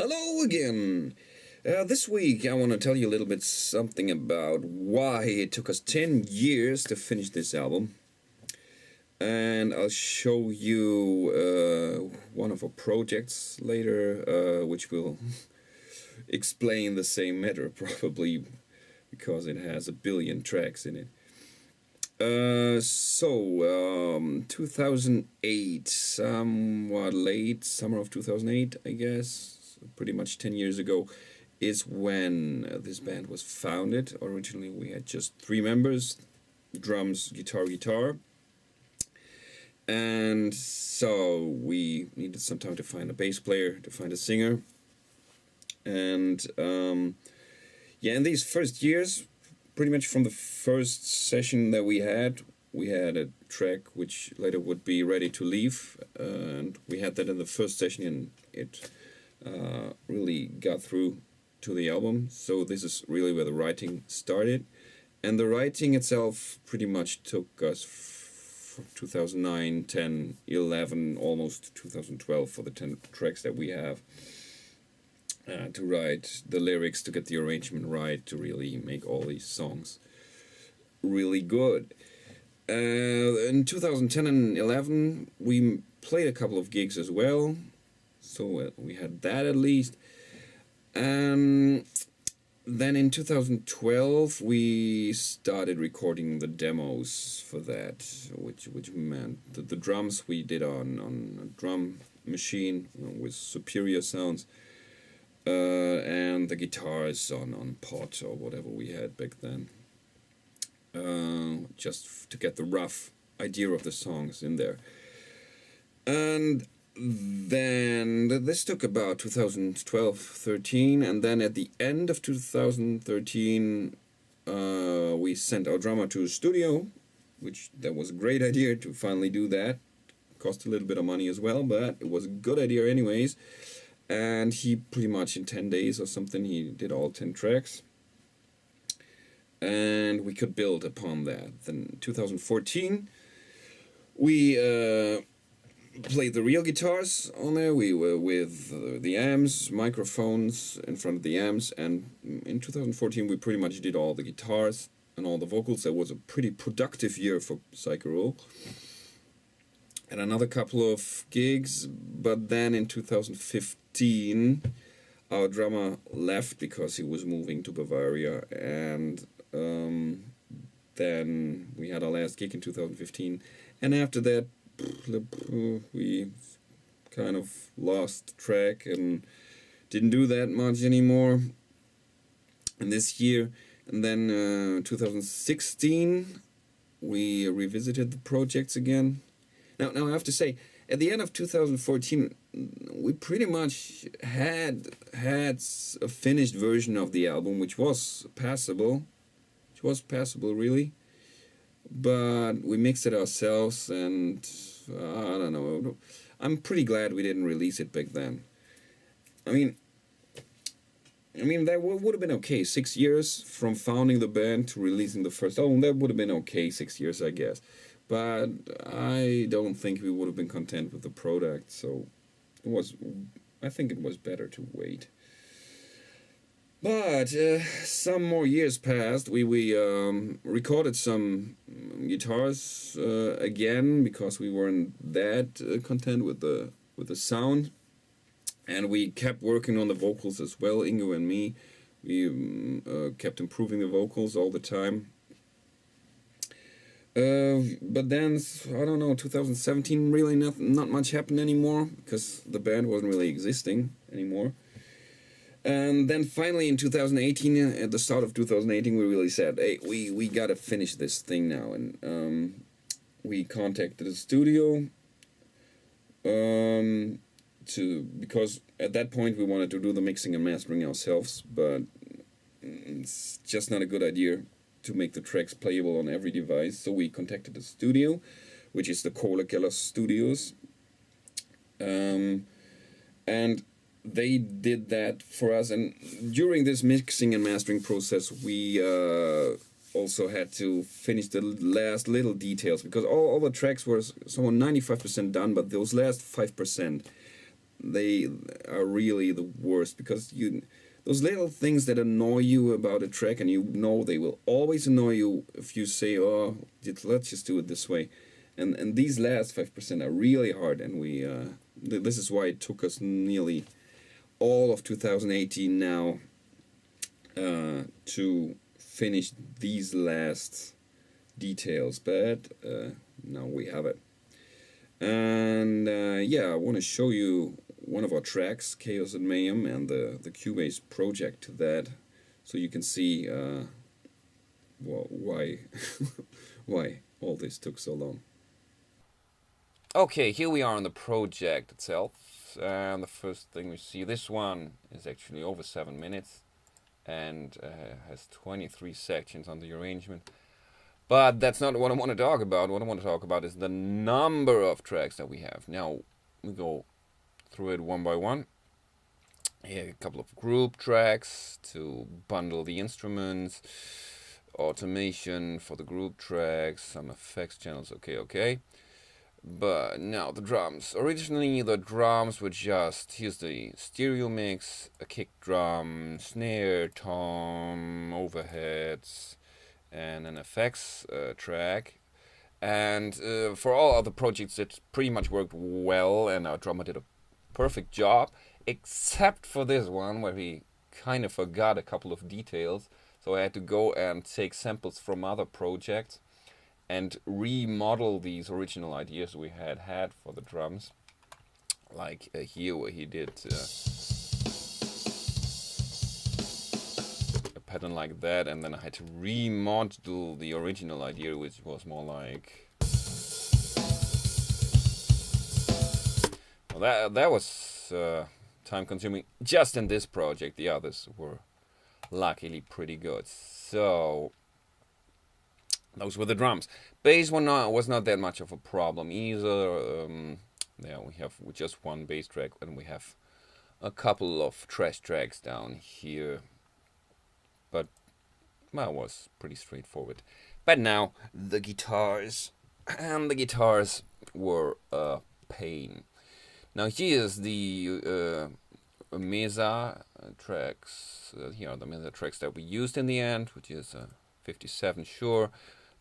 Hello again! This week I want to tell you a little bit something about why it took us 10 years to finish this album. And I'll show you one of our projects later, which will explain the same matter, probably because it has a billion tracks in it. 2008, somewhat late, summer of 2008, I guess, pretty much 10 years ago, is when this band was founded. Originally we had just 3 members, drums, guitar, and so we needed some time to find a bass player, to find a singer, and in these first years, pretty much from the first session that we had a track which later would be Ready to Leave, and we had that in the first session, and it really got through to the album. So this is really where the writing started, and the writing itself pretty much took us from 2009, 10, 11, almost 2012 for the 10 tracks that we have. To write the lyrics, to get the arrangement right, to really make all these songs really good. In 2010 and 11, we played a couple of gigs as well, so we had that at least. And then in 2012, we started recording the demos for that, which meant that the drums we did on a drum machine, with superior sounds. And the guitars on pot or whatever we had back then, just to get the rough idea of the songs in there. And then this took about 2012-13, and then at the end of 2013 we sent our drummer to a studio, which that was a great idea to finally do that. Cost a little bit of money as well, but it was a good idea anyways. And he pretty much in 10 days or something, he did all 10 tracks. And we could build upon that. Then 2014, we played the real guitars on there. We were with the amps, microphones in front of the amps. And in 2014, we pretty much did all the guitars and all the vocals. That was a pretty productive year for Psycho. And another couple of gigs, but then in 2015 our drummer left because he was moving to Bavaria, and then we had our last gig in 2015, and after that we kind of lost track and didn't do that much anymore. And this year, and then 2016 we revisited the projects again. Now I have to say, at the end of 2014, we pretty much had a finished version of the album, which was passable. Really. But we mixed it ourselves, and I don't know. I'm pretty glad we didn't release it back then. I mean, that would have been okay. 6 years from founding the band to releasing the first album, that would have been okay. 6 years, I guess. But I don't think we would have been content with the product, so I think it was better to wait. But some more years passed. We recorded some guitars again, because we weren't that content with the sound, and we kept working on the vocals as well. Ingo and me, we kept improving the vocals all the time. But then, I don't know, 2017, really not much happened anymore, because the band wasn't really existing anymore. And then finally in 2018, at the start of 2018, we really said, hey, we gotta finish this thing now. And we contacted the studio, because at that point we wanted to do the mixing and mastering ourselves, but it's just not a good idea to make the tracks playable on every device. So we contacted the studio, which is the Kohlekeller Studios, and they did that for us. And during this mixing and mastering process, we also had to finish the last little details, because all the tracks were somewhat 95% done, but those last 5%, they are really the worst, because those little things that annoy you about a track, and you know they will always annoy you if you say, oh, let's just do it this way. And these last 5% are really hard, and this is why it took us nearly all of 2018 now to finish these last details, but now we have it. And yeah, I want to show you one of our tracks, Chaos and Mayhem, and the Cubase project to that, so you can see why why all this took so long. Okay, here we are on the project itself, and the first thing we see, this one is actually over 7 minutes and has 23 sections on the arrangement. But that's not what I want to talk about. What I want to talk about is the number of tracks that we have. Now, we go through it one by one. Here, a couple of group tracks to bundle the instruments, automation for the group tracks, some effects channels, okay. But now the drums. Originally, the drums were just, here's the stereo mix, a kick drum, snare, tom, overheads, and an effects track. And for all other projects it pretty much worked well, and our drummer did a perfect job, except for this one where he kind of forgot a couple of details. So I had to go and take samples from other projects and remodel these original ideas we had for the drums, like here where he did pattern like that, and then I had to remodel the original idea, which was more like, well, that was time consuming just in this project. The others were luckily pretty good. So those were the drums. Bass was not that much of a problem either. Yeah, we have just one bass track, and we have a couple of trash tracks down here. But, well, it was pretty straightforward. But now, the guitars. And the guitars were a pain. Now, here's the Mesa tracks. Here are the Mesa tracks that we used in the end, which is a 57 Shure,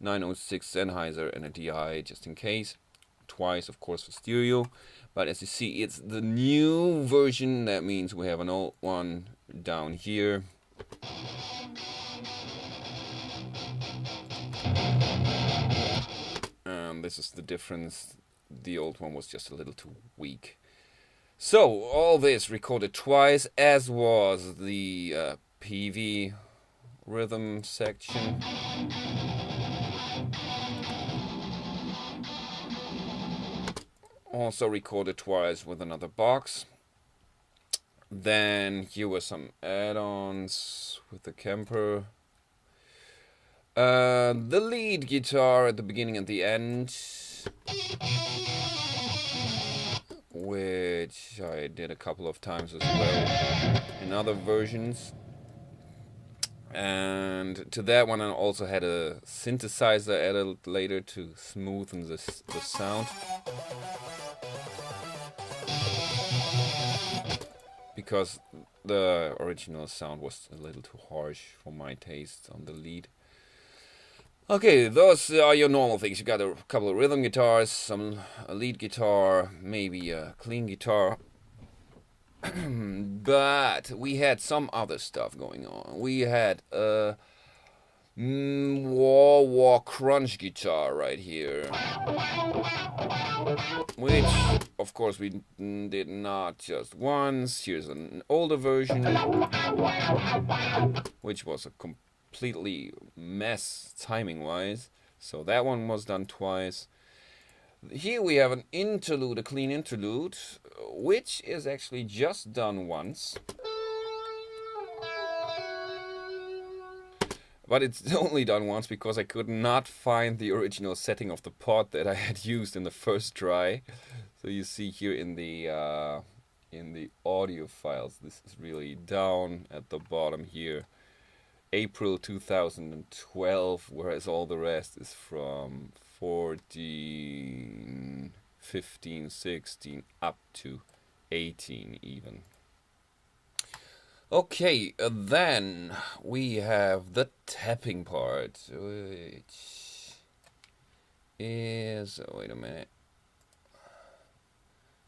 906 Sennheiser, and a DI just in case. Twice, of course, for stereo. But as you see, it's the new version. That means we have an old one down here. This is the difference. The old one was just a little too weak. So all this recorded twice, as was the PV rhythm section. Also recorded twice with another box. Then here were some add-ons with the Kemper. The lead guitar at the beginning and the end, which I did a couple of times as well in other versions. And to that one I also had a synthesizer added later to smoothen the sound. Because the original sound was a little too harsh for my taste on the lead. Okay, those are your normal things. You got a couple of rhythm guitars, a lead guitar, maybe a clean guitar. But we had some other stuff going on. We had a wah-wah crunch guitar right here, which of course we did not just once. Here's an older version, which was a completely mess timing wise, so that one was done twice. Here we have an interlude, a clean interlude, which is actually just done once, but it's only done once because I could not find the original setting of the pot that I had used in the first try. So you see here in the audio files, this is really down at the bottom here, April 2012, whereas all the rest is from 14, 15, 16 up to 18 even. Okay, then we have the tapping part, which is, wait a minute,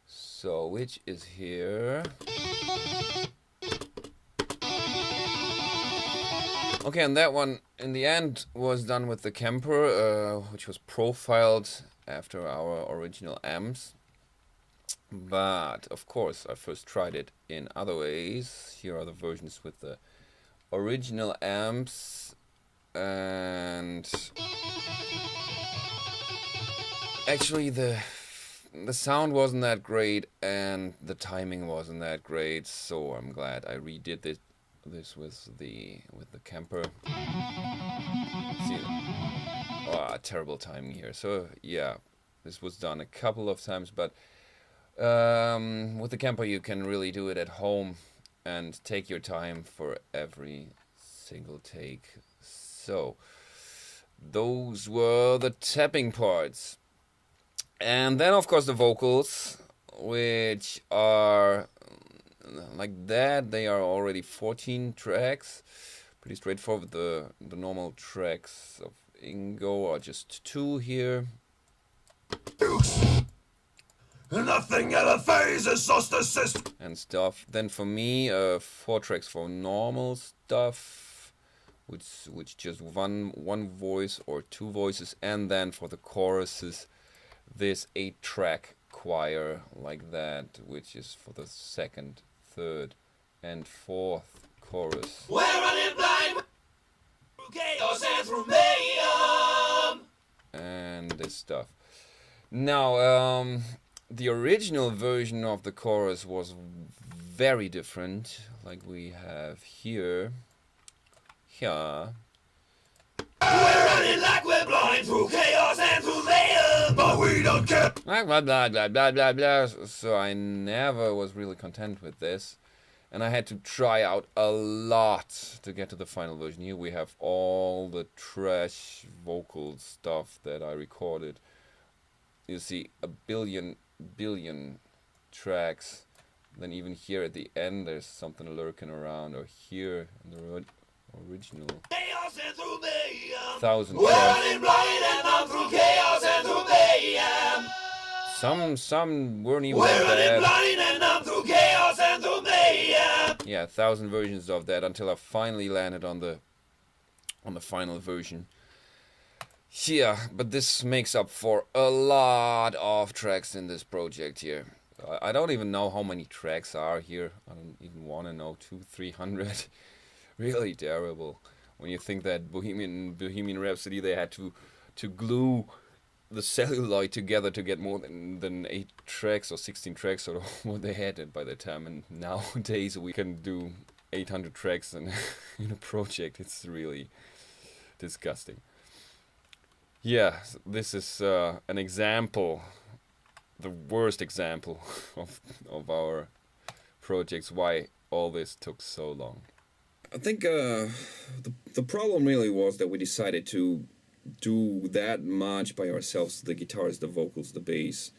so which is here. Okay, and that one in the end was done with the Kemper, which was profiled after our original amps. But of course, I first tried it in other ways. Here are the versions with the original amps, and actually the sound wasn't that great and the timing wasn't that great. So I'm glad I redid this with the Kemper. See, terrible timing here. So yeah, this was done a couple of times, but with the Kemper you can really do it at home and take your time for every single take. So those were the tapping parts. And then of course the vocals, which are like that. They are already 14 tracks. Pretty straightforward. The normal tracks of Ingo are just 2 here. Nothing ever phases us the system and stuff. Then for me, 4 tracks for normal stuff, which just one voice or 2 voices, and then for the choruses, this 8-track choir like that, which is for the 2nd, 3rd, and 4th chorus. We're running blind through chaos and through mayhem. And this stuff. Now, the original version of the chorus was very different, like we have here. Here. We're running like we're blind through chaos and through mayhem, but we don't care. Blah, blah, blah, blah, blah, blah, blah. So I never was really content with this. And I had to try out a lot to get to the final version. Here we have all the trash vocal stuff that I recorded. You see a billion tracks. Then even here at the end there's something lurking around, or here in the original. Chaos and through mayhem. 1,000 We're tracks. running blind and I'm through chaos and through mayhem. Some weren't even We're that running bad. blind and I'm through chaos and through mayhem. Yeah, 1,000 versions of that until I finally landed on the final version. Yeah, but this makes up for a lot of tracks in this project here. I don't even know how many tracks are here. I don't even want to know. 200-300. Really terrible. When you think that Bohemian Rhapsody, they had to glue the celluloid together to get more than 8 tracks or 16 tracks or what they had by the time. And nowadays we can do 800 tracks in a project. It's really disgusting. Yeah, this is an example, the worst example of our projects, why all this took so long. I think the problem really was that we decided to do that much by ourselves, the guitars, the vocals, the bass,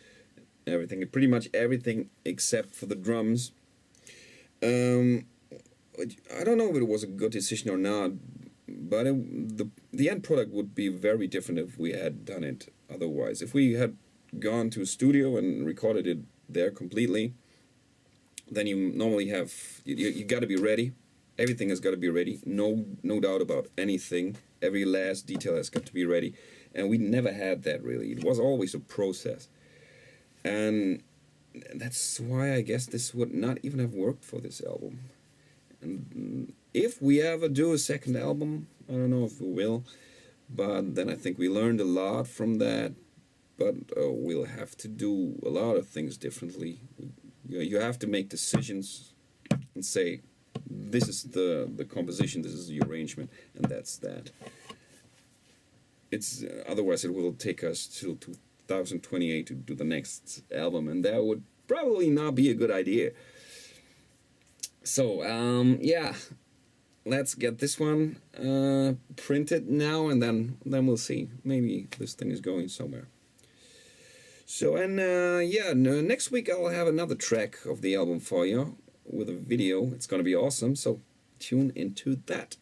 everything, pretty much everything except for the drums. I don't know if it was a good decision or not, but the end product would be very different if we had done it otherwise. If we had gone to a studio and recorded it there completely, then you normally have, you got to be ready. Everything has got to be ready. No doubt about anything. Every last detail has got to be ready. And we never had that really. It was always a process. And that's why I guess this would not even have worked for this album. And if we ever do a second album, I don't know if we will, but then I think we learned a lot from that. But we'll have to do a lot of things differently. You have to make decisions and say, this is the composition, this is the arrangement, and that's that. It's otherwise it will take us till 2028 to do the next album, and that would probably not be a good idea. So yeah, let's get this one printed now, and then we'll see. Maybe this thing is going somewhere. So, and yeah, next week I'll have another track of the album for you with a video. It's gonna be awesome, so tune into that.